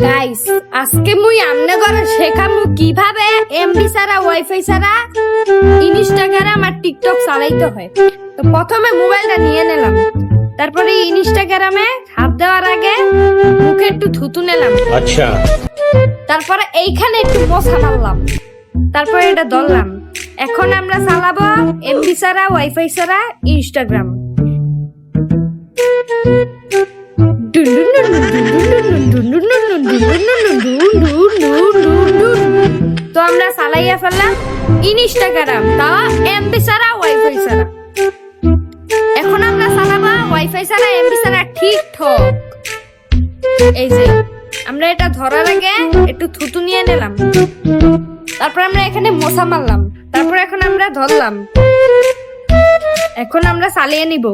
Guys আজকে মুই আমনে করে শেখামু কিভাবে এমবি ছাড়া ওয়াইফাই ছাড়া ইনস্টাগ্রাম আর টিকটক চালাইতে হয়। তো প্রথমে মোবাইলটা নিয়ে নিলাম, তারপরে ইনস্টাগ্রামে হাত দেওয়ার আগে মুখে একটু থুতু নিলাম, আচ্ছা তারপরে এইখানে একটু মশা মারলাম, তারপরে এটা ধরলাম। এখন আমরা চালাবো এমবি ছাড়া ওয়াইফাই ছাড়া ইনস্টাগ্রাম। তো আমরা চালাইয়া ফেললাম ইনস্টাগ্রাম, তাও এমবি ছাড়া ওয়াইফাই ছাড়া। এখন আমরা চালাবো ওয়াইফাই ছাড়া এমবি ছাড়া ঠিকঠাক। এই যে আমরা এটা ধরার আগে একটু থুতু নিয়ে নিলাম, তারপর আমরা এখানে মশা মারলাম, তারপর এখন আমরা ধরলাম। এখন আমরা চালিয়ে নিব।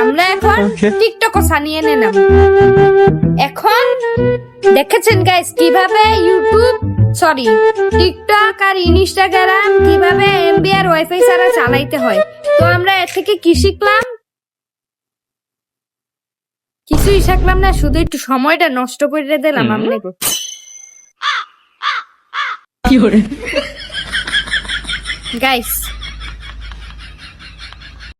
আমরা এখন টিকটকও ছানিয়ে নিলাম। এখন দেখেছেন গাইস কিভাবে টিকটক আর ইনস্টাগ্রাম কিভাবে এমবি আর ওয়াইফাই ছাড়া চালাইতে হয়। তো আমরা এর থেকে কি শিখলাম? কিছুই শিখলাম না, শুধু একটু সময়টা নষ্ট করে দিলাম আপনাকে। গাইস